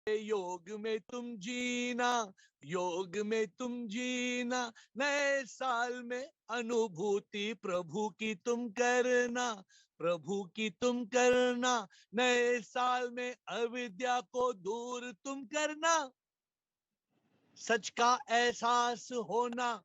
योग में तुम जीना, योग में तुम जीना, नए साल में अनुभूति प्रभु की तुम करना, प्रभु की तुम करना, नए साल में अविद्या को दूर तुम करना, सच का एहसास होना,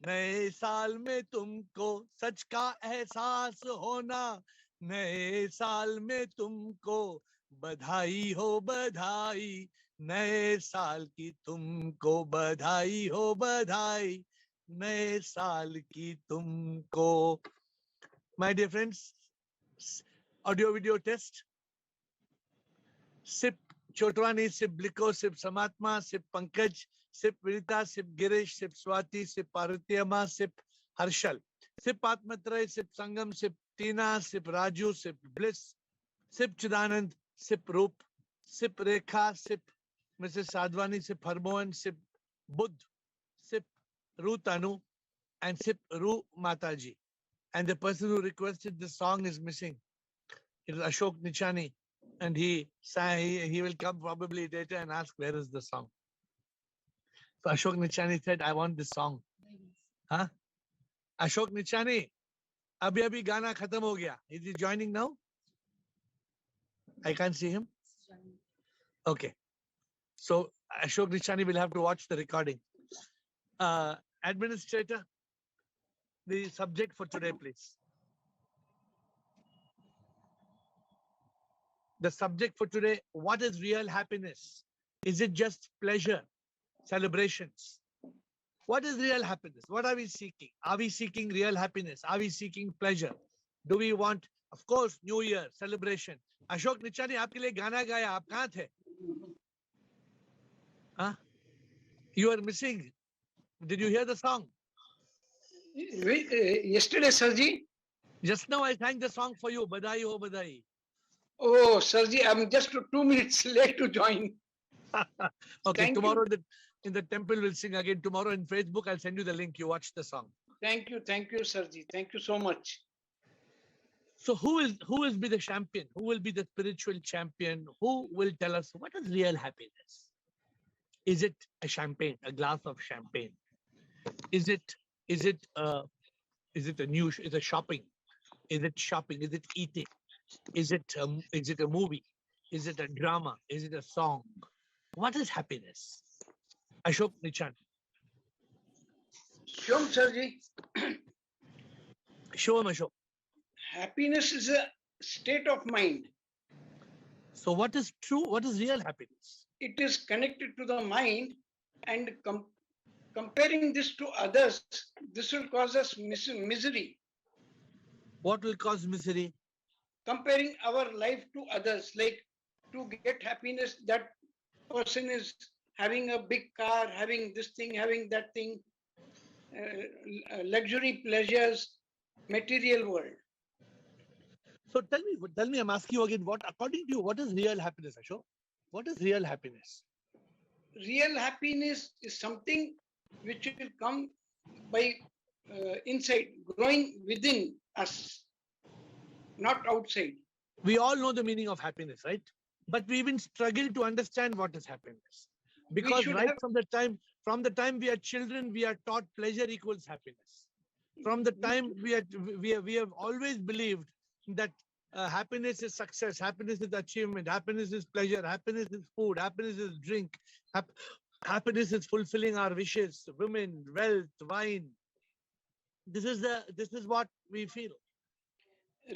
नए साल में तुमको सच का एहसास होना, नए साल में तुमको बधाई हो बधाई, नए साल की तुमको बधाई हो बधाई, नए साल की तुमको। My dear friends, audio video test. सिप चोटवानी, सिप ब्लिको, सिप समात्मा, सिप पंकज, सिप विनीता, सिप गिरीश, सिप स्वाति, सिप पार्वती अम्मा, सिप हर्षल, सिप आत्मत्रय, सिप संगम, सिप टीना, सिप राजू, सिप ब्लिस, सिप चिदानंद, सिप रूप, सिप रेखा, सिप मिसेस साधवानी, सिप हरमोहन, सिप बुद्ध, सिप रू तनु, and sip रू माताजी. And the person who requested this song is missing. It is Ashok Nichani. And he will come probably later and ask, where is the song? So Ashok Nichani said, I want this song. Huh? Ashok Nichani, abhi gana khatam ho gaya. Is he joining now? I can't see him. Okay. So Ashok Nichani will have to watch the recording. Administrator, the subject for today, please. The subject for today, what is real happiness? Is it just pleasure, celebrations? What is real happiness? What are we seeking? Are we seeking real happiness? Are we seeking pleasure? Do we want, of course, New Year, celebration? Ashok Nichani, aapke liye gana gaya, aap kahan the? Huh? You are missing. Did you hear the song? Yesterday, Sirji. Just now I sang the song for you, Badai Ho Badai. Oh, Sirji, I'm just 2 minutes late to join. Okay, tomorrow in the temple we'll sing again. Tomorrow in Facebook, I'll send you the link. You watch the song. Thank you, Sirji. Thank you so much. So who will be the champion? Who will be the spiritual champion? Who will tell us what is real happiness? Is it a champagne, a glass of champagne? Is it a new? Is it shopping? Is it shopping? Is it eating? Is it a movie? Is it a drama? Is it a song? What is happiness? Ashok Nichani. Shom, Sirji. Show him, Ashok. Happiness is a state of mind. So what is true? What is real happiness? It is connected to the mind, and comparing this to others, this will cause us misery. What will cause misery? Comparing our life to others, like to get happiness, that person is having a big car, having this thing, having that thing, luxury pleasures, material world. So tell me, I'm asking you again, according to you, what is real happiness, Ashok? What is real happiness? Real happiness is something which will come by inside, growing within us, not outside. We all know the meaning of happiness, right? But we even struggle to understand what is happiness. Because from the time we are children, we are taught pleasure equals happiness. From the time we have always believed that happiness is success, happiness is achievement, happiness is pleasure, happiness is food, happiness is drink, happiness is fulfilling our wishes, women, wealth, wine. This is what we feel.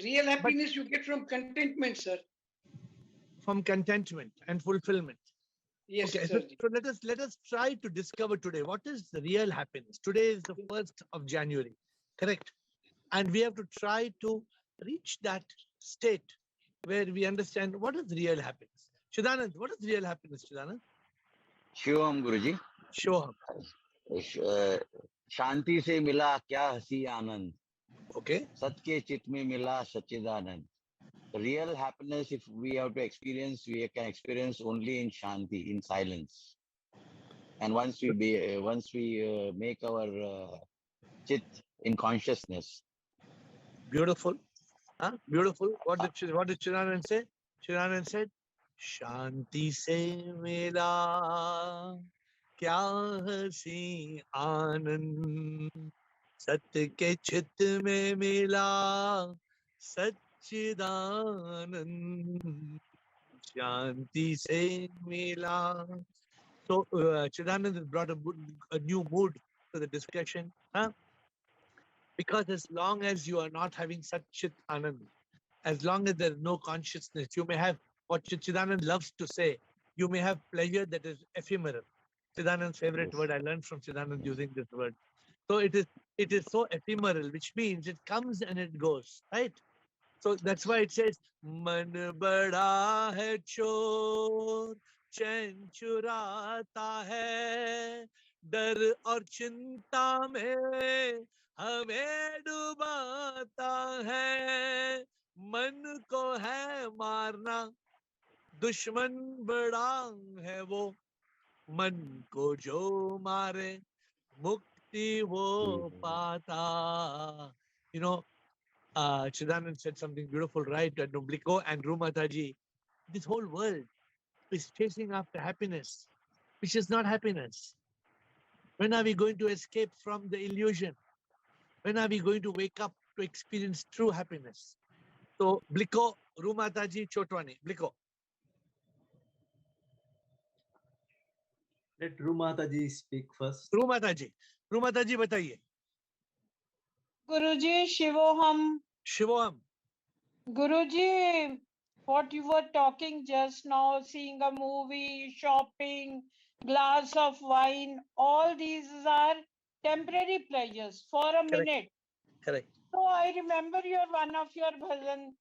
Real happiness you get from contentment, sir. From contentment and fulfillment. Yes, okay, sir. So let us try to discover today what is the real happiness. Today is the 1st of January, correct? And we have to try to reach that state where we understand what is real happiness. Chidanand, what is real happiness, Chidanand? Shivam Guruji. Sure. शांति से मिला क्या हंसी आनंद. Okay. सत के चित में मिला सच्चिदानंद. Real happiness, if we have to experience, we can experience only in shanti, in silence. And once we make our chit in consciousness. Beautiful. Huh? Beautiful. What did Chidanand say? Chidanand said, शांति से मिला क्या हसी आनंद, सत्य के चित में मिला सच्चिदानंद, शांति से मिला. So Chidanand has brought a new mood to the discussion, huh? Because as long as you are not having Satchit Anand, as long as there is no consciousness, you may have what Chidanand loves to say, you may have pleasure that is ephemeral. Chidanand's favorite word, I learned from Chidanand using this word. So it is so ephemeral, which means it comes and it goes, right? So that's why it says, Man bada hai chor, चैन चुराता है, डर और चिंता में हमें डुबाता है, मन को है मारना, दुश्मन बड़ा है वो, मन को जो मारे मुक्ति वो पाता. You know, Chidanand said something beautiful, right? Nobliko and Rumataji, this whole world is chasing after happiness, which is not happiness. When are we going to escape from the illusion? When are we going to wake up to experience true happiness? So, Bliko, Rumataji, Chotwani, Bliko. Let Rumataji speak first. Rumataji, bataiye. Guruji, Shivoham. Shivoham. Guruji, what you were talking just now, seeing a movie, shopping, glass of wine, all these are temporary pleasures for a minute. Correct. So I remember one of your bhajan,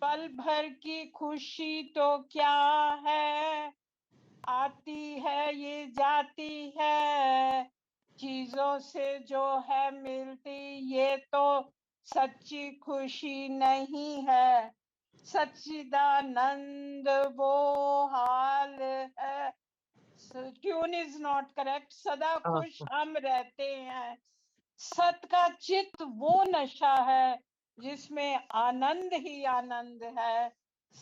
पल भर की खुशी तो क्या है, आती है ये जाती है, चीजों से जो है मिलती ये तो सच्ची खुशी नहीं है, सच्चिदानंद वो हाल है. Tune is not correct. सदा खुश हम रहते हैं. सत का चित वो नशा है जिसमें आनंद ही आनंद है.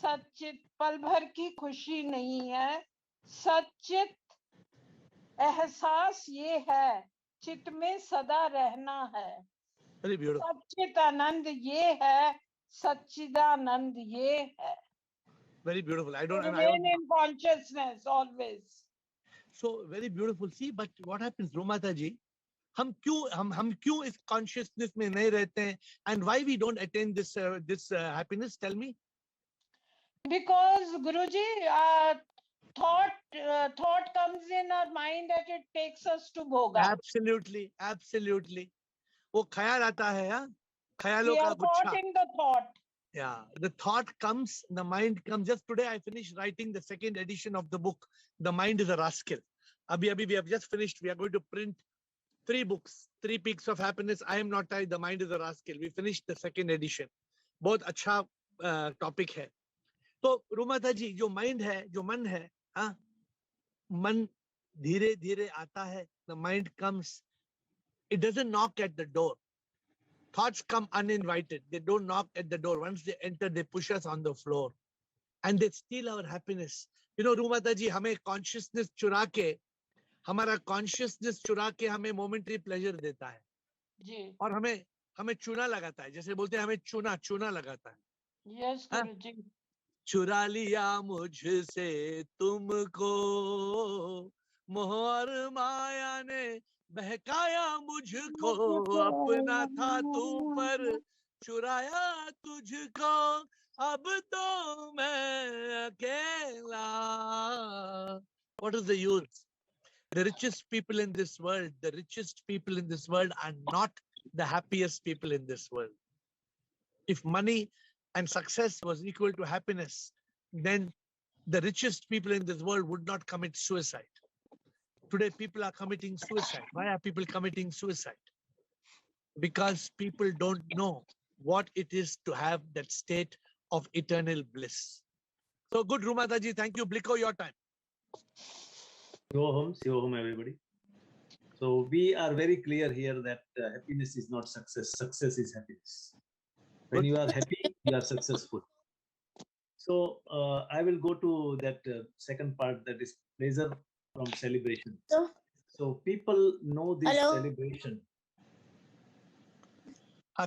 सच्चित पल भर की खुशी नहीं है. सच्चित एहसास ये है, चित में सदा रहना है. सच्चित आनंद ये है, सच्चिदानंद ये है. Very beautiful. I don't remain in consciousness always. So very beautiful. See, but what happens, Rumata ji? हम क्यों इस consciousness में नहीं रहते हैं? And why we don't attain this happiness? Tell me. Because Guruji, thought comes in our mind that it takes us to bhoga. Absolutely. वो ख्याल आता है, हाँ? ख्यालों We का are गुच्छा. caught in the thought. Yeah, the thought comes, the mind comes. Just today I finished writing the second edition of the book, The Mind is a Rascal. Abhi we have just finished. We are going to print 3 books, 3 Peaks of Happiness. I am not tired. The Mind is a Rascal. We finished the second edition. बहुत अच्छा topic है. तो रूमाता जी, जो mind है, जो मन है, हाँ, मन धीरे धीरे आता है. The mind comes. It doesn't knock at the door. Thoughts come uninvited. They don't knock at the door. Once they enter, they push us on the floor. And they steal our happiness. You know, Rumata ji, हमें consciousness चुरा के, हमारा consciousness चुरा के हमें momentary pleasure देता है. जी. और हमें चूना लगाता है. जैसे बोलते हैं हमें चूना लगाता है. Yes, Guruji. चुरा लिया मुझसे तुमको, मोह और माया ने बहकाया मुझको, अपना था तू पर चुराया तुझको, अब तो मैं अकेला. What is the use? The richest people in this world, are not the happiest people in this world. If money and success was equal to happiness, then the richest people in this world would not commit suicide. Today, people are committing suicide. Why are people committing suicide? Because people don't know what it is to have that state of eternal bliss. So good, Rumata ji. Thank you. Bliko, your time. Shivoham, everybody. So we are very clear here that happiness is not success. Success is happiness. When you are happy, you are successful. So I will go to that second part, that is pleasure from celebration. So people know this celebration.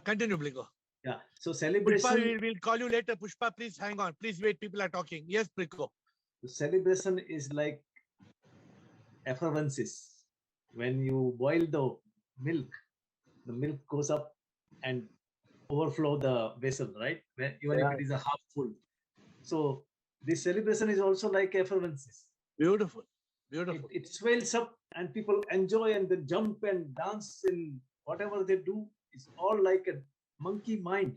Continue, Bligo. Yeah. So Pushpa, celebration, we'll call you later. Pushpa, please hang on. Please wait. People are talking. Yes, Bligo. celebration is like effervescence. When you boil the milk goes up and overflow the vessel, right? Even if it is a half full. So this celebration is also like effervescence. Beautiful. Beautiful. It swells up and people enjoy and they jump and dance in whatever they do. It's all like a monkey mind.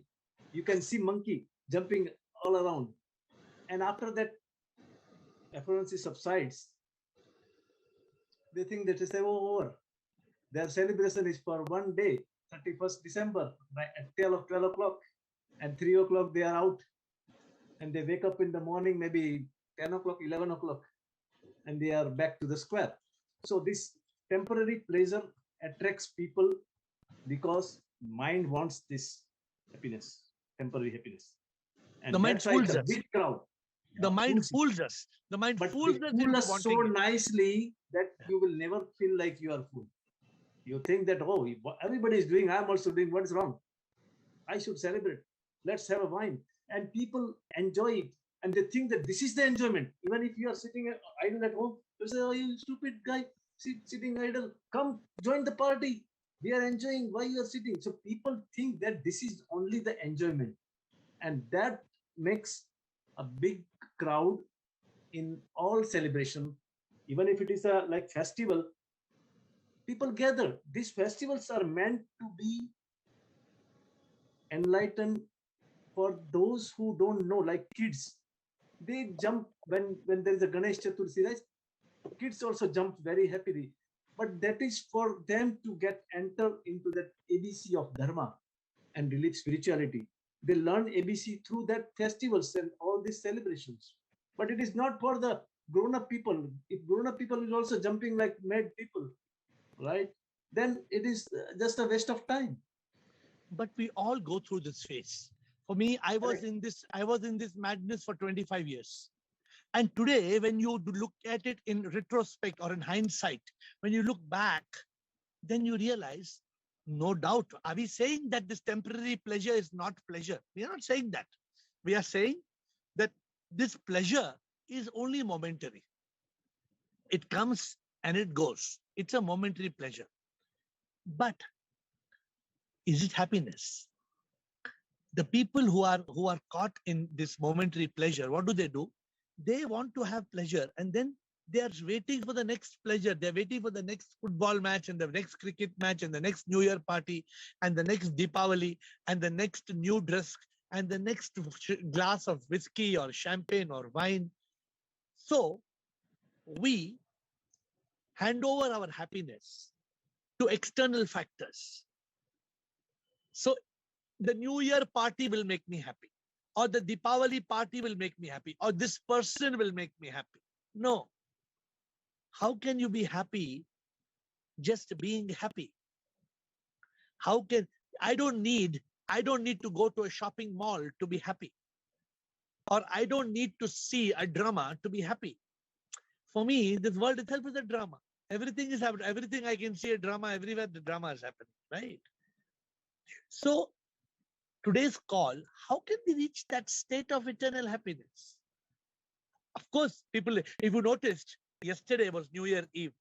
You can see monkey jumping all around. And after that effervescence subsides, they think that is over. Their celebration is for one day, 31st December, at 12 o'clock. And 3 o'clock they are out. And they wake up in the morning, maybe 10 o'clock, 11 o'clock. And they are back to the square. So this temporary pleasure attracts people because mind wants this happiness, temporary happiness. And the mind that's why it's fools a us. big crowd. The mind fools us. The mind But fools they us fool into us so wanting it. nicely that you will never feel like you are full. You think that, oh, everybody is doing, I'm also doing, what is wrong? I should celebrate. Let's have a wine. And people enjoy it. And they think that this is the enjoyment. Even if you are sitting idle at home, you say, oh, you stupid guy, sitting idle. Come, join the party. We are enjoying why you are sitting. So people think that this is only the enjoyment. And that makes a big crowd in all celebration. Even if it is a like festival, people gather. These festivals are meant to be enlightened for those who don't know, like kids. They jump when there is a Ganesh Chaturthi, right? Kids also jump very happily. But that is for them to enter into that ABC of Dharma and religious spirituality. They learn ABC through that festivals and all these celebrations. But it is not for the grown-up people. If grown-up people is also jumping like mad people, right? Then it is just a waste of time. But we all go through this phase. For me, I was in this madness for 25 years. And today, when you look at it in retrospect or in hindsight, when you look back, then you realize, no doubt, are we saying that this temporary pleasure is not pleasure? We are not saying that. We are saying that this pleasure is only momentary. It comes and it goes. It's a momentary pleasure. But is it happiness? The people who are caught in this momentary pleasure, what do? They want to have pleasure, and then they are waiting for the next pleasure. They're waiting for the next football match and the next cricket match and the next New Year party and the next Deepavali and the next new dress and the next glass of whiskey or champagne or wine. So we hand over our happiness to external factors. So the New Year party will make me happy, or the Deepavali party will make me happy, or this person will make me happy. No. How can you be happy just being happy? I don't need to go to a shopping mall to be happy, or I don't need to see a drama to be happy. For me, this world itself is a drama. Everything is happening. Everything I can see a drama everywhere. The drama is happening, right? So today's call, how can we reach that state of eternal happiness? Of course, people, if you noticed, yesterday was New Year Eve.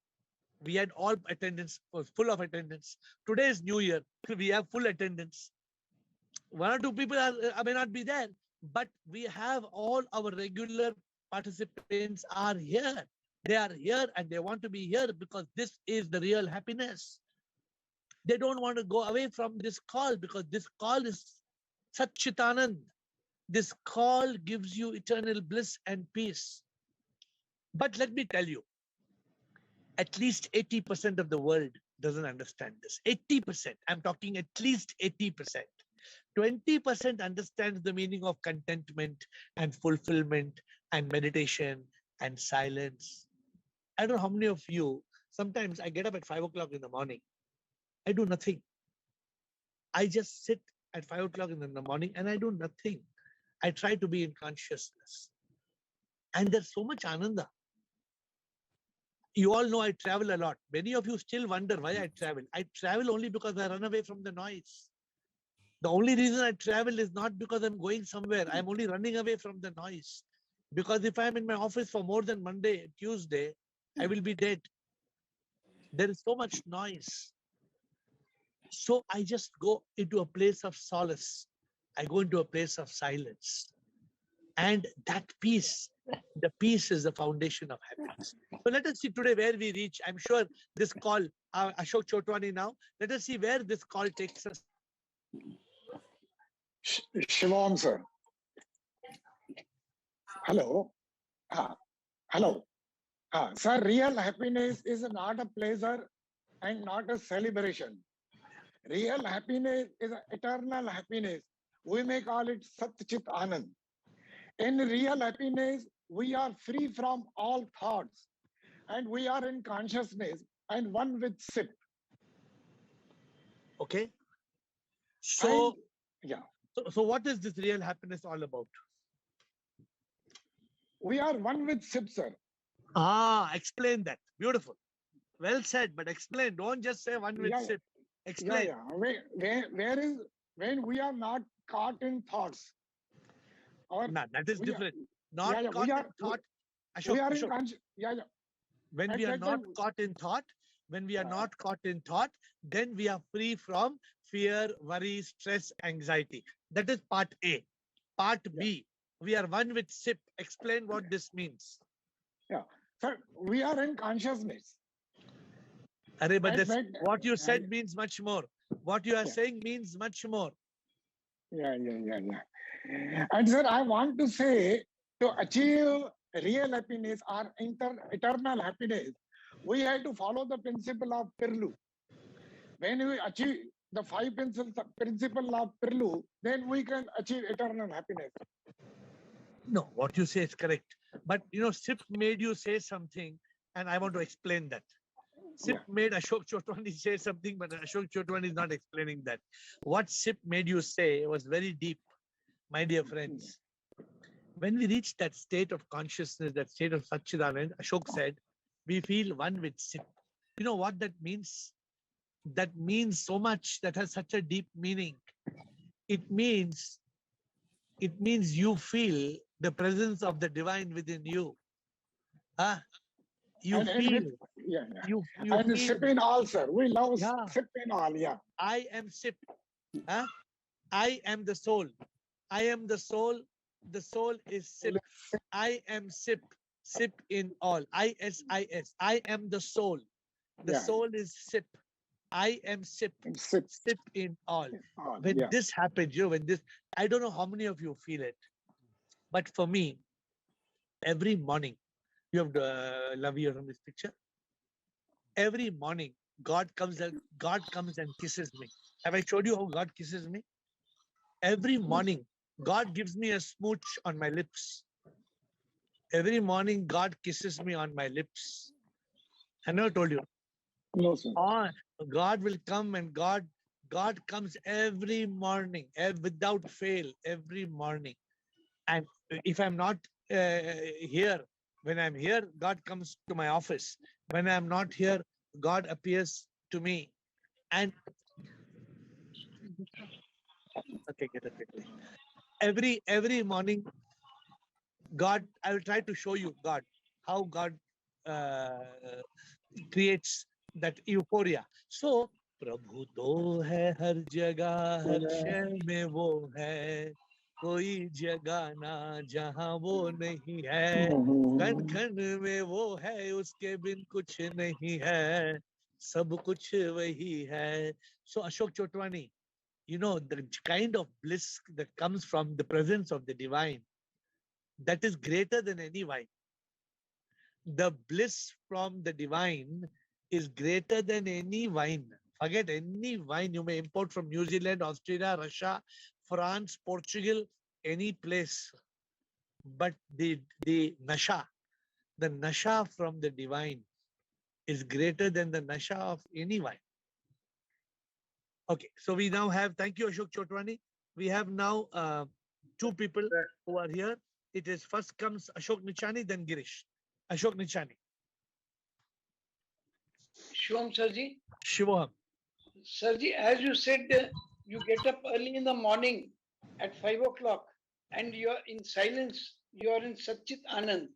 We had all attendance, was full of attendance. Today is New Year. We have full attendance. One or two people may not be there, but we have all our regular participants are here. They are here and they want to be here because this is the real happiness. They don't want to go away from this call because this call is Satchitanand. This call gives you eternal bliss and peace. But let me tell you, at least 80% of the world doesn't understand this. 80%. I'm talking at least 80%. 20% understands the meaning of contentment and fulfillment and meditation and silence. I don't know how many of you, sometimes I get up at 5 o'clock in the morning. I do nothing. I just sit at 5 o'clock in the morning and I do nothing. I try to be in consciousness. And there's so much ananda. You all know I travel a lot. Many of you still wonder why I travel. I travel only because I run away from the noise. The only reason I travel is not because I'm going somewhere. I'm only running away from the noise. Because if I'm in my office for more than Monday, Tuesday, I will be dead. There is so much noise. So I just go into a place of solace. I go into a place of silence. And that peace, the peace is the foundation of happiness. So let us see today where we reach. I'm sure this call, Ashok Chotwani now, let us see where this call takes us. Shivam sir. Hello. Hello. Sir, real happiness is not a pleasure and not a celebration. Real happiness is an eternal happiness. We may call it Sat Chit Anand. In real happiness, we are free from all thoughts and we are in consciousness and one with SIP. Okay. So, And, yeah. So what is this real happiness all about? We are one with SIP, sir. Explain that. Beautiful. Well said, but explain. Don't just say one with SIP. Explain. Where is when we are not caught in thoughts? No, that is different. Not caught in thought. We are in conscious. When we are not caught in thought, then we are free from fear, worry, stress, anxiety. That is part A. Part B, we are one with SIP. Explain what this means. Yeah, sir, we are in consciousness. But what you said means much more. What you are saying means much more. Yeah. And sir, I want to say, to achieve real happiness or eternal happiness, we have to follow the principle of Pirlu. When we achieve the 5 principle of Pirlu, then we can achieve eternal happiness. No, what you say is correct. But SIP made you say something, and I want to explain that. SIP made Ashok Chotwani say something, but Ashok Chotwani is not explaining that. What SIP made you say was very deep, my dear friends. When we reach that state of consciousness, that state of Satchidanand, Ashok said, we feel one with SIP. You know what that means? That means so much, that has such a deep meaning. It means you feel the presence of the divine within you. You feel. You and feel. SIP in all, sir. We love SIP in all, I am SIP. I am the soul. I am the soul. The soul is SIP. I am SIP. SIP in all. ISIS. I am the soul. The soul is SIP. I am SIP. SIP in all. When this happens, I don't know how many of you feel it, but for me, every morning, you have love you from this picture. Every morning, God comes and kisses me. Have I showed you how God kisses me? Every morning, God gives me a smooch on my lips. Every morning, God kisses me on my lips. I never told you. No, sir. God will come, and God comes every morning, without fail, every morning. And if I'm not here, when I'm here, God comes to my office. When I'm not here, God appears to me. And okay, get it quickly. Every morning, God, I will try to show you how God creates that euphoria. So, Prabhu to hai har jagah, har shay mein wo hai. कोई जगह ना जहां वो नहीं है, कण कण में वो है, उसके बिन कुछ नहीं है, सब कुछ वही है. So Ashok Chotwani, the kind of bliss that comes from the presence of the divine, that is greater than any wine. The bliss from the divine is greater than any wine. Forget any wine you may import from New Zealand, Australia, Russia, France, Portugal, any place. But the nasha from the divine is greater than the nasha of any wine. Okay, so we now have, thank you Ashok Chotwani. We have now two people who are here. It is first comes Ashok Nichani, then Girish. Ashok Nichani. Shivam Sarji. Shivoham. Sarji, as you said, you get up early in the morning at 5 o'clock and you are in silence. You are in Satchit Anand.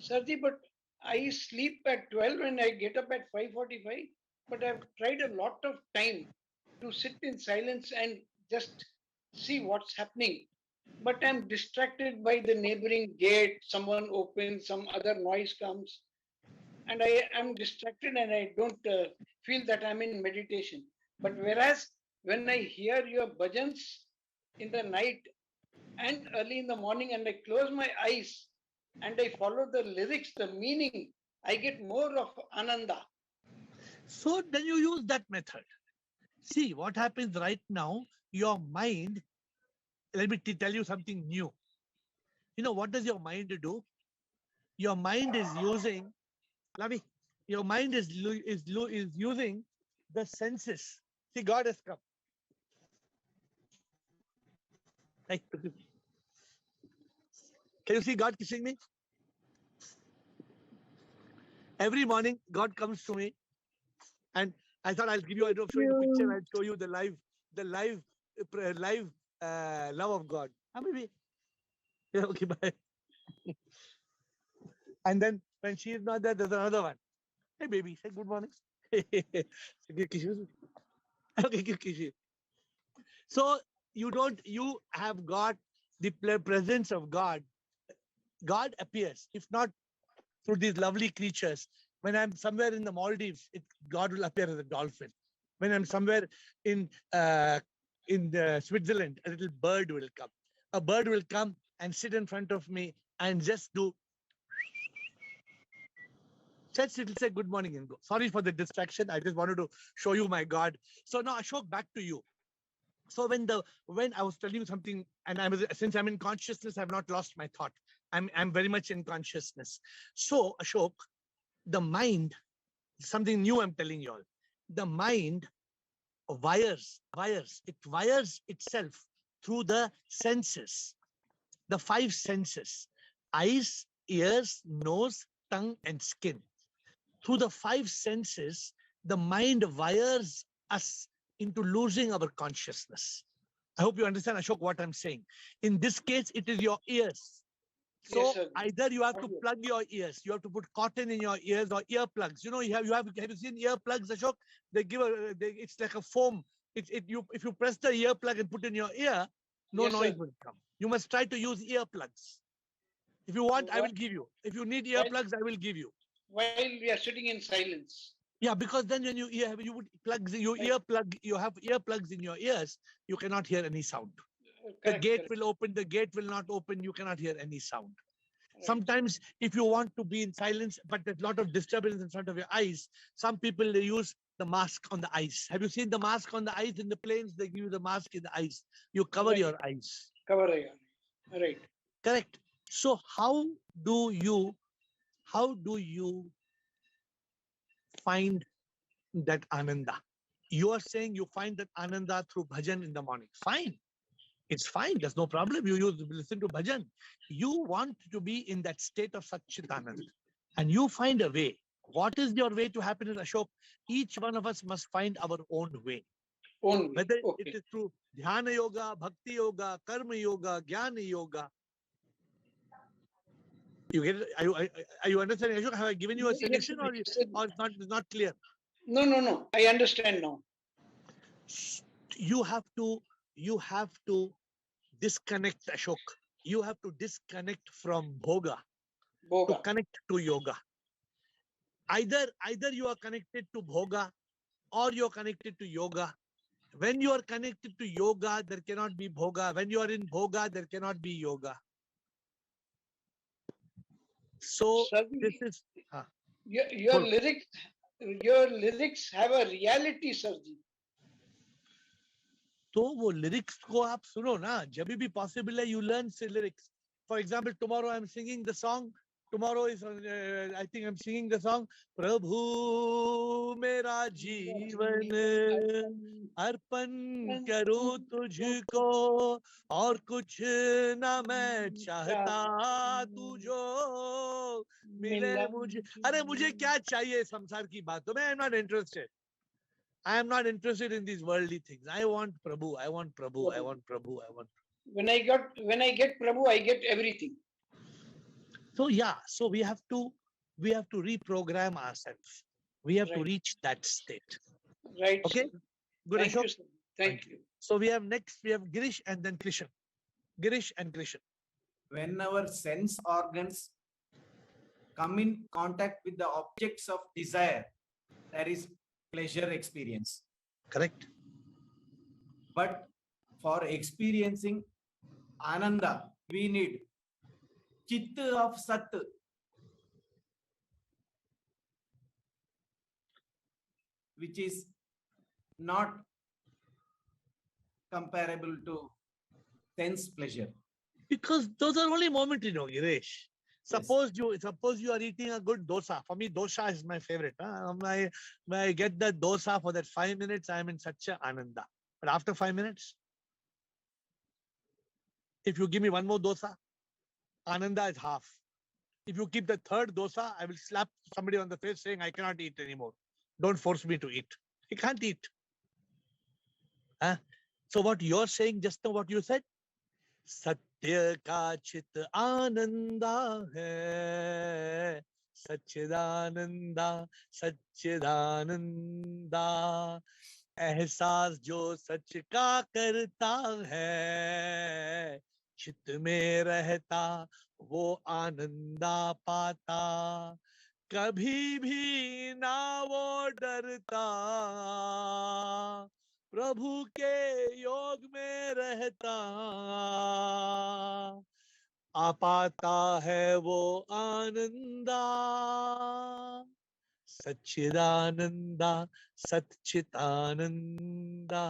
Sarji, but I sleep at 12 and I get up at 5:45. But I've tried a lot of time to sit in silence and just see what's happening. But I'm distracted by the neighboring gate. Someone opens, some other noise comes, and I am distracted and I don't feel that I'm in meditation. But whereas when I hear your bhajans in the night and early in the morning and I close my eyes and I follow the lyrics, the meaning, I get more of ananda. So then you use that method. See what happens right now. Your mind, let me tell you something new. You know, what does your mind do? Your mind is using, Lavi, your mind is using the senses. See, God has come. Hey, can you see God kissing me? Every morning, God comes to me, and I thought I'll give you. I don't show you the picture. I'll show you the live love of God. Maybe. Yeah, okay, bye. And then when she is not there, there's another one. Hey, baby, say good morning. Okay. So you have got the presence of God. God appears, if not through these lovely creatures. When I'm somewhere in the Maldives, God will appear as a dolphin. When I'm somewhere in Switzerland, a little bird will come. A bird will come and sit in front of me and just do. Just it'll say good morning and go. Sorry for the distraction. I just wanted to show you my God. So now Ashok, back to you. So when I was telling you something, and since I'm in consciousness, I've not lost my thought. I'm very much in consciousness. So Ashok, the mind, something new I'm telling you all. The mind wires itself through the senses, the 5 senses: eyes, ears, nose, tongue, and skin. Through the 5 senses, the mind wires us into losing our consciousness. I hope you understand, Ashok, what I'm saying. In this case, it is your ears. So Yes, either you have to plug your ears, you have to put cotton in your ears, or earplugs. You know, have you seen earplugs, Ashok? They give it's like a foam. If you press the earplug and put in your ear, no Yes, noise sir. will come. You must try to use earplugs. If you want, I will give you. If you need earplugs, I will give you. While we are sitting in silence. Yeah, because then when you would plugs your earplug, you have earplugs in your ears, you cannot hear any sound. The gate will open, the gate will not open, you cannot hear any sound. Right. Sometimes if you want to be in silence, but there's a lot of disturbance in front of your eyes, some people, they use the mask on the eyes. Have you seen the mask on the eyes in the planes? They give you the mask in the eyes. You cover your eyes. Cover your eyes. Right. Correct. So how do you find that ananda? You are saying you find that ananda through bhajan in the morning. Fine. It's fine. There's no problem. You listen to bhajan. You want to be in that state of Satchitanand. And you find a way. What is your way to happiness, Ashok? Each one of us must find our own way. Whether it is through dhyana yoga, bhakti yoga, karma yoga, jnana yoga. You get it? Are you understanding, Ashok? Have I given you a solution, or it's not clear? No. I understand now. You have to disconnect, Ashok. You have to disconnect from bhoga to connect to yoga. Either you are connected to bhoga or you are connected to yoga. When you are connected to yoga, there cannot be bhoga. When you are in bhoga, there cannot be yoga. So this is your lyrics have a reality, Sarji. तो वो lyrics को आप सुनो ना, जब भी possible है, you learn lyrics. For example, tomorrow I'm singing the song Tomorrow is, I think I'm singing the song, Prabhu Mera Jeevan अर्पण करूं तुझको और कुछ ना मैं चाहता तू जो मिले मुझे. अरे मुझे क्या चाहिए संसार की बातों में? I am not interested. I am not interested in these worldly things. I want Prabhu. I want Prabhu. I want Prabhu. I want. When I get Prabhu, I get everything. So yeah, so we have to reprogram ourselves. We have to reach that state. Right. Okay. Sir. Good. Thank you, sir. Thank you. So we have Girish and then Krishan. Girish and Krishan. When our sense organs come in contact with the objects of desire, there is pleasure experience. Correct. But for experiencing Ananda, we need Chitta of Sat. Which is not comparable to sense pleasure. Because those are only momentary, no, Girish. Suppose you are eating a good dosa. For me, dosa is my favorite. When I get that dosa for that 5 minutes, I am in such a ananda. But after 5 minutes, if you give me one more dosa, ananda is half. If you keep the third dosa, I will slap somebody on the face saying, I cannot eat anymore. Don't force me to eat. You can't eat. So what you're saying, just now what you said, Satya ka chit ananda hai, Satchidananda, Satchidananda, एहसास जो सच का करता है, चित्त में रहता वो आनंदा पाता, कभी भी ना वो डरता, प्रभु के योग में रहता, आ पाता है वो Ananda, Satchidananda, Satchitananda.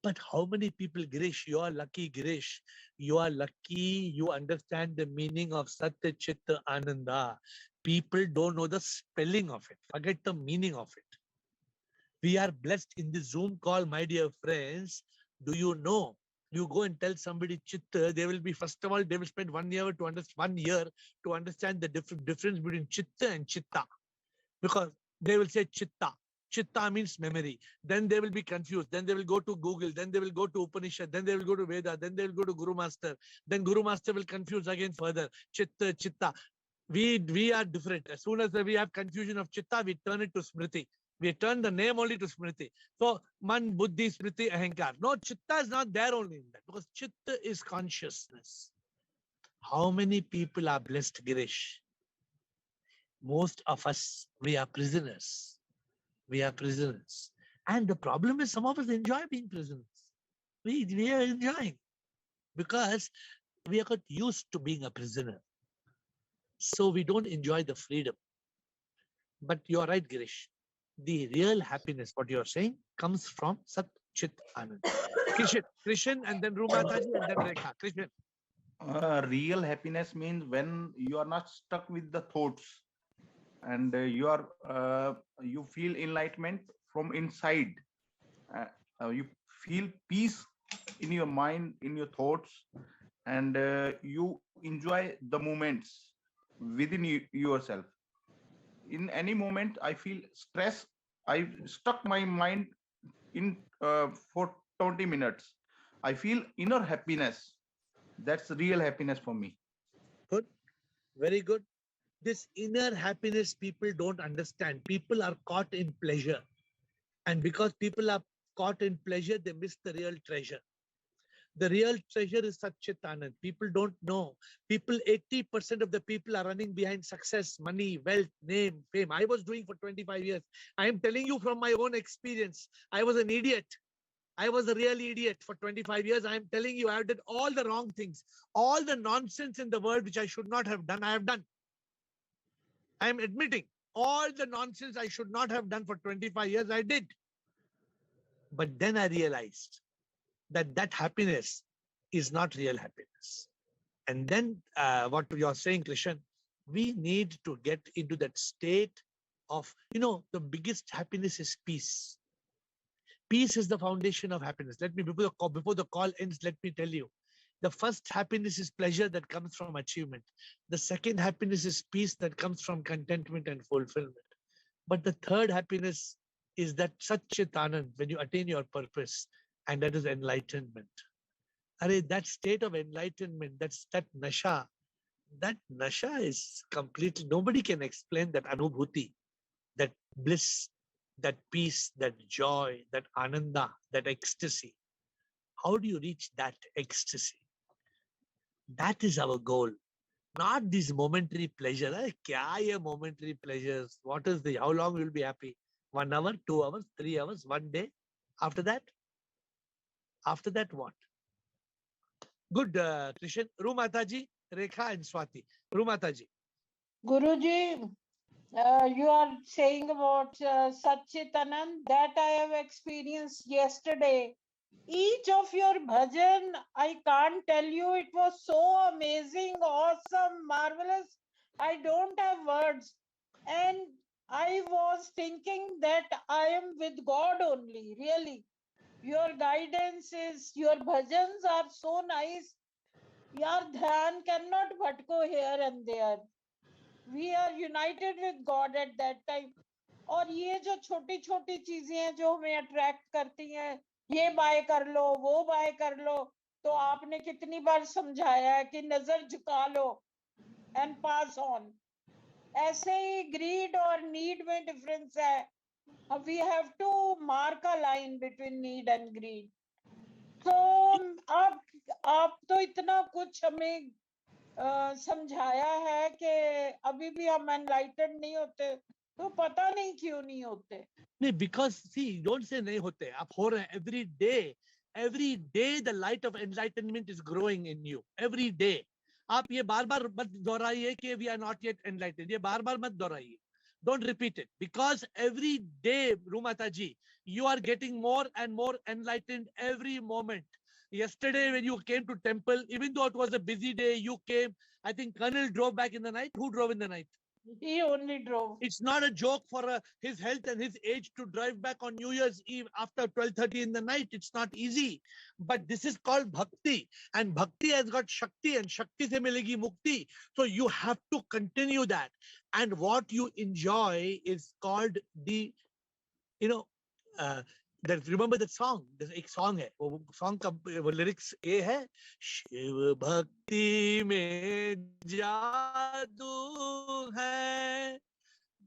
But how many people, Girish, you are lucky, Girish. You are lucky, you understand the meaning of Sat Chit Ananda. People don't know the spelling of it. Forget the meaning of it. We are blessed in this Zoom call, my dear friends. Do you know? You go and tell somebody Chitta, they will be, first of all, they will spend 1 year to understand the difference between Chitta and Chitta. Because they will say Chitta. Chitta means memory. Then they will be confused. Then they will go to Google. Then they will go to Upanishad. Then they will go to Veda. Then they will go to Guru Master. Then Guru Master will confuse again further. Chitta, Chitta. We are different. As soon as we have confusion of Chitta, we turn it to Smriti. We turn the name only to Smriti. So, Man, Buddhi, Smriti, Ahankar. No, Chitta is not there only in that. Because Chitta is consciousness. How many people are blessed, Girish? Most of us, we are prisoners. We are prisoners. And the problem is some of us enjoy being prisoners. We are enjoying because we are got used to being a prisoner. So we don't enjoy the freedom. But you're right, Girish. The real happiness, what you're saying, comes from Sat Chit Anand. Krishan and then Rumataji and then Rekha. Krishan. Real happiness means when you are not stuck with the thoughts and you feel enlightenment from inside. You feel peace in your mind, in your thoughts, and you enjoy the moments within yourself. In any moment I feel stress, I stuck my mind in for 20 minutes. I feel inner happiness. That's real happiness for me. Good. Very good. This inner happiness people don't understand. People are caught in pleasure. And because people are caught in pleasure, they miss the real treasure. The real treasure is Satchitanand. People don't know. 80% of the people are running behind success, money, wealth, name, fame. I was doing for 25 years. I am telling you from my own experience. I was an idiot. I was a real idiot for 25 years. I am telling you, I have done all the wrong things. All the nonsense in the world which I should not have done, I have done. I am admitting all the nonsense I should not have done for 25 years, I did. But then I realized that happiness is not real happiness. And then what you're saying, Krishan, We need to get into that state of, the biggest happiness is peace. Peace is the foundation of happiness. Let me, before the call ends, let me tell you, the first happiness is pleasure that comes from achievement. The second happiness is peace that comes from contentment and fulfillment. But the third happiness is that Satchit Anand, when you attain your purpose, and that is enlightenment. That state of enlightenment, that nasha is completely, nobody can explain that anubhuti, that bliss, that peace, that joy, that ananda, that ecstasy. How do you reach that ecstasy? That is our goal. Not this momentary pleasure. Kya ye momentary pleasures? What is how long will be happy? 1 hour, 2 hours, 3 hours, 1 day? After that? After that, what? Good, Krishan. Rumataji, Rekha and Swati. Rumataji. Guruji, you are saying about Satchitanand, that I have experienced yesterday. Each of your bhajan, I can't tell you, it was so amazing, awesome, marvelous. I don't have words. And I was thinking that I am with God only, really. Your guidance is, your bhajans are so nice. Your dhyan cannot but go here and there. We are united with God at that time. और ये जो छोटी छोटी चीजें हैं जो हमें attract करती हैं, ये बाय कर लो, वो बाय कर लो, तो आपने कितनी बार समझाया है कि नजर झुका लो एंड पास ऑन. ऐसे ही ग्रीड और नीड में डिफरेंस है. We have to mark a line between need and greed. तो आप तो इतना कुछ हमें समझाया है कि अभी भी हम एनलाइटेड नहीं होते, तो पता नहीं क्यों नहीं होते. नहीं, because see, don't say नहीं होते, आप हो रहे हैं. Every day the light of enlightenment is growing in you. Every day. आप ये बार बार मत दोहराइए कि we are not yet enlightened. ये बार बार मत दोहराइए. Don't repeat it, because every day, Rumataji, you are getting more and more enlightened every moment. Yesterday, when you came to temple, even though it was a busy day, you came. I think Colonel drove back in the night. Who drove in the night? He only drove. It's not a joke for his health and his age to drive back on New Year's Eve after 12:30 in the night. It's not easy. But this is called bhakti. And bhakti has got shakti, and shakti se milegi mukti. So you have to continue that. And what you enjoy is called the, remember that song? There's एक song है, वो song का वो lyrics ये है, शिव भक्ति में जादू है,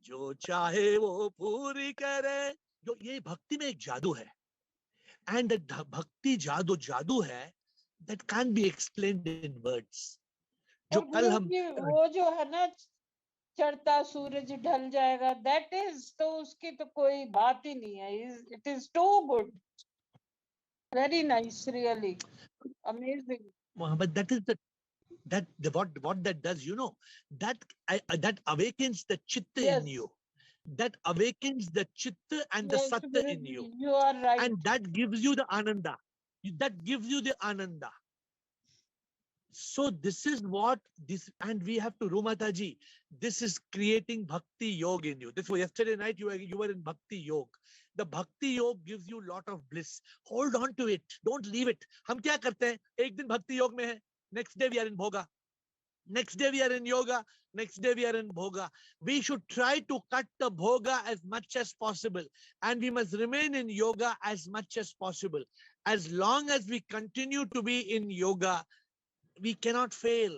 जो चाहे वो पूरी करे. जो ये भक्ति में एक जादू है, and that भक्ति जादू है, that can't be explained in words. जो कल हम वो जो है ना, चढ़ता सूरज ढल जाएगा, that is, तो उसकी तो कोई बात ही नहीं है. It is too good, very nice, really amazing. But that is what that does, that awakens the chitta Yes. in you. That awakens the chitta and the Yes, satta in you. you are right. And that gives you the ananda. That gives you the ananda. So this is what this, and we have to, Rumataji, this is creating bhakti yoga in you. This was yesterday night, you were in bhakti yoga. The bhakti yoga gives you lot of bliss. Hold on to it. Don't leave it. हम क्या करते हैं? एक दिन bhakti yoga में है. Next day we are in bhoga. Next day we are in yoga. Next day we are in bhoga. We should try to cut the bhoga as much as possible. And we must remain in yoga as much as possible. As long as we continue to be in yoga, we cannot fail.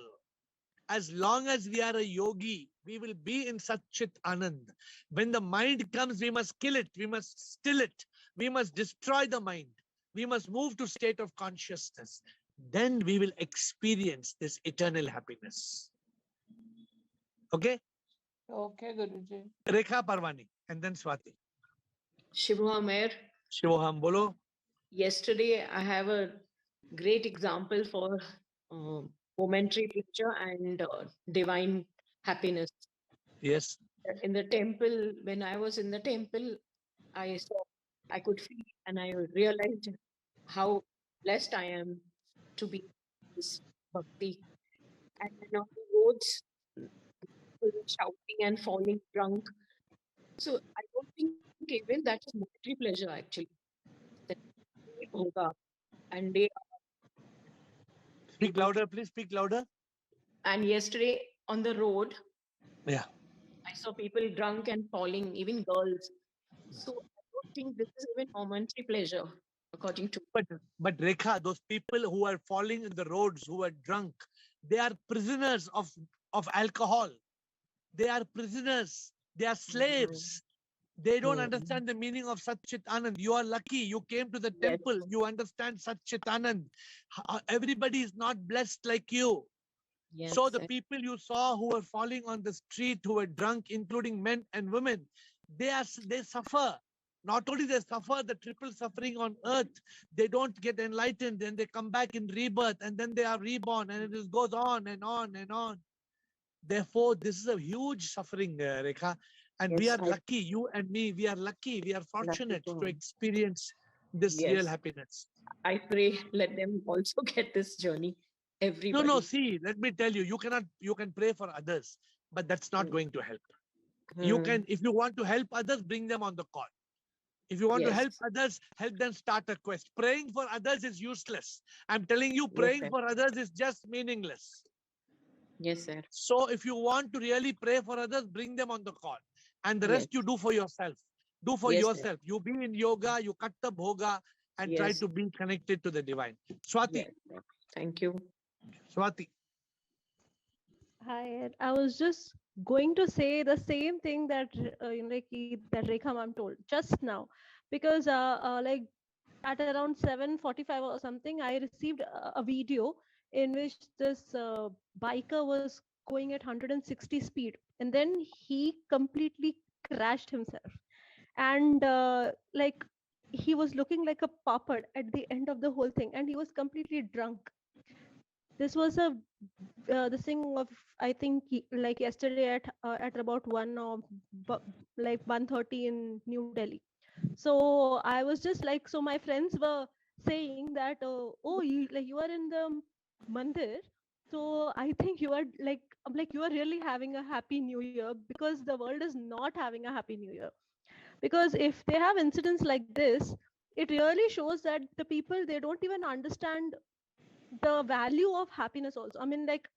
As long as we are a yogi, we will be in Satchit Anand. When the mind comes, we must kill it. We must still it. We must destroy the mind. We must move to state of consciousness. Then we will experience this eternal happiness. Okay? Okay, Guruji. Rekha Parvani and then Swati. Shivoham AiR. Shivoham, bolo. Yesterday, I have a great example for momentary pleasure and divine happiness. Yes. In the temple, when I was in the temple, I could feel and I realized how blessed I am to be this bhakti. And on the roads, people shouting and falling drunk. So I don't think even that is momentary pleasure actually. That hoga. And they Speak louder, please speak louder. and yesterday on the road, Yeah. I saw people drunk and falling, even girls. So I don't think this is even momentary pleasure, according to But Rekha, those people who are falling in the roads, who are drunk, they are prisoners of alcohol. They are prisoners. They are slaves. They don't understand the meaning of Sat Chit Anand. You are lucky. You came to the Yes. temple. You understand Sat Chit Anand. Everybody is not blessed like you. Yes. So the people you saw who were falling on the street, who were drunk, including men and women, they suffer. Not only they suffer the triple suffering on earth, they don't get enlightened, then they come back in rebirth, and then they are reborn, and it just goes on and on and on. Therefore, this is a huge suffering, Rekha. And we Yes, are lucky, you and me, we are lucky, we are fortunate to God. experience this real Yes. happiness. I pray let them also get this journey. Everybody. No, see, let me tell you, you can pray for others, but that's not going to help. You can, if you want to help others, bring them on the call. If you want to Yes. help others, help them start a quest. Praying for others is useless. I'm telling you, Yes, praying sir. for others is just meaningless. Yes, sir. So if you want to really pray for others, bring them on the call. And the Yes. rest you do for yourself. Do for Yes, sir. yourself. You be in yoga, you cut the bhoga, and try Yes. to be connected to the divine. Swati. Yes, sir. Thank you. Swati. Hi, Ed. I was just going to say the same thing that that Rekha ma'am told just now, because like at around 7:45 or something, I received a video in which this biker was going at 160 speed, and then he completely crashed himself, and like he was looking like a puppet at the end of the whole thing, and he was completely drunk. This was a this thing of, I think, like yesterday at about 1 or like 1:30 in New Delhi. So I was just like, so my friends were saying that oh, you are in the mandir, so I think you are like, I'm like, you are really having a happy new year, because the world is not having a happy new year. Because if they have incidents like this, it really shows that the people, they don't even understand the value of happiness also. I mean, like,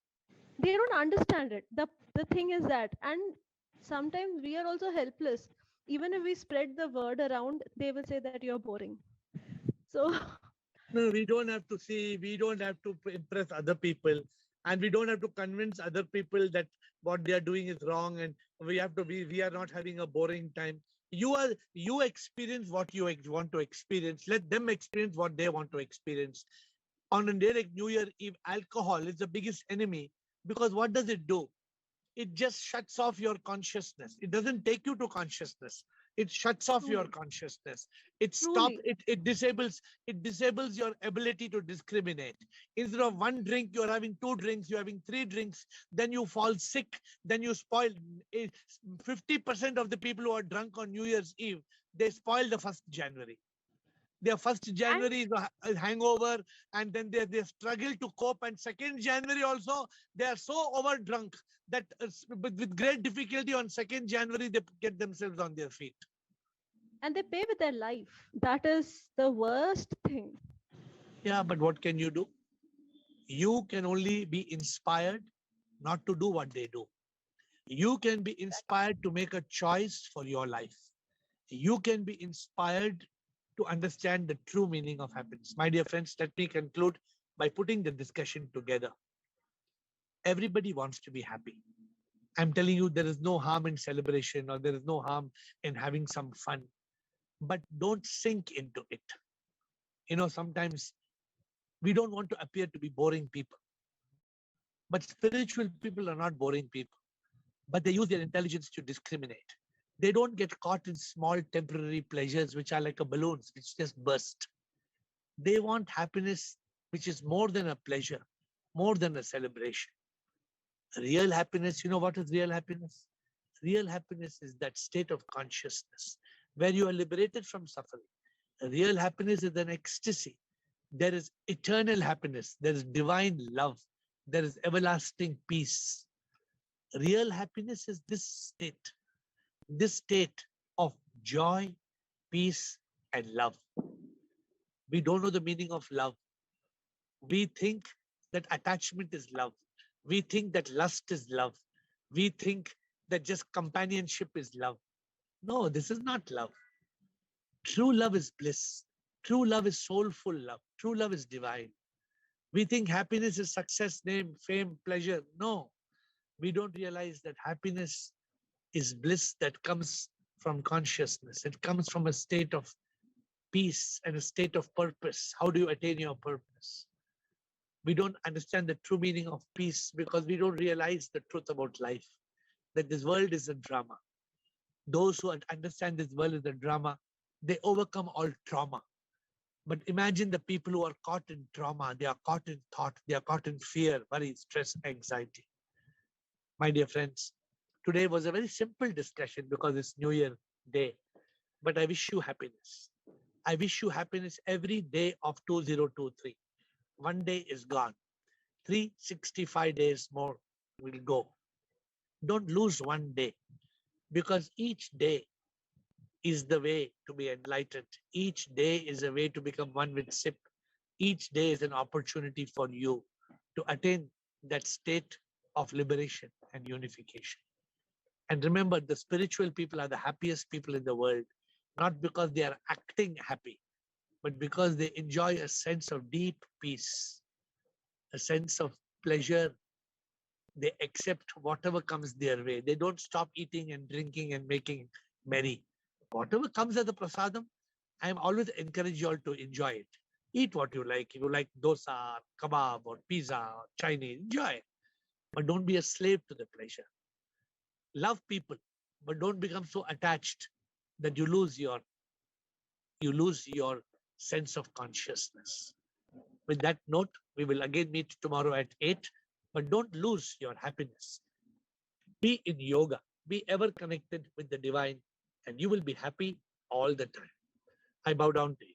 they don't understand it. The thing is that, and sometimes we are also helpless. Even if we spread the word around, they will say that you're boring. So No, we don't have to see, we don't have to impress other people, and we don't have to convince other people that what they are doing is wrong, and we are not having a boring time. You experience what you want to experience. Let them experience what they want to experience. On a day like New Year Eve, alcohol is the biggest enemy, because what does it do? It just shuts off your consciousness. It doesn't take you to consciousness. It shuts off your consciousness. It stops, truly, it disables your ability to discriminate. Instead of one drink, you're having two drinks, you're having three drinks, then you fall sick, then you spoil. 50% of the people who are drunk on New Year's Eve, they spoil the 1st January. Their 1st January is a hangover, and then they struggle to cope. And 2nd January also, they are so over drunk that with great difficulty on 2nd January, they get themselves on their feet. and they pay with their life. That is the worst thing. Yeah, but what can you do? You can only be inspired not to do what they do. You can be inspired to make a choice for your life. You can be inspired to understand the true meaning of happiness. My dear friends, let me conclude by putting the discussion together. Everybody wants to be happy. I'm telling you, there is no harm in celebration, or there is no harm in having some fun, but don't sink into it. You know, sometimes we don't want to appear to be boring people, but spiritual people are not boring people, but they use their intelligence to discriminate. They don't get caught in small temporary pleasures, which are like a balloons, which just burst. They want happiness, which is more than a pleasure, more than a celebration. Real happiness, you know what is real happiness? Real happiness is that state of consciousness where you are liberated from suffering. Real happiness is an ecstasy. There is eternal happiness. There is divine love. There is everlasting peace. Real happiness is this state of joy, peace, and love. We don't know the meaning of love. We think that attachment is love. We think that lust is love. We think that just companionship is love. No, this is not love. True love is bliss. True love is soulful love. True love is divine. We think happiness is success, name, fame, pleasure. No, we don't realize that happiness is bliss that comes from consciousness. It comes from a state of peace and a state of purpose. How do you attain your purpose? We don't understand the true meaning of peace because we don't realize the truth about life, that this world is a drama. Those who understand this world is a drama, they overcome all trauma. But imagine the people who are caught in trauma, they are caught in thought, they are caught in fear, worry, stress, anxiety. My dear friends, today was a very simple discussion because it's New Year Day, but I wish you happiness. I wish you happiness every day of 2023. One day is gone. 365 days more will go. Don't lose one day, because each day is the way to be enlightened. Each day is a way to become one with SIP. Each day is an opportunity for you to attain that state of liberation and unification. And remember, the spiritual people are the happiest people in the world, not because they are acting happy, but because they enjoy a sense of deep peace, a sense of pleasure. They accept whatever comes their way. They don't stop eating and drinking and making merry. Whatever comes as a prasadam, I am always encourage you all to enjoy it. Eat what you like. If you like dosa, kebab, or pizza, or Chinese, enjoy it. But don't be a slave to the pleasure. Love people, but don't become so attached that you lose your sense of consciousness. With that note, we will again meet tomorrow at 8, but don't lose your happiness. Be in yoga, be ever connected with the divine, and you will be happy all the time. I bow down to you.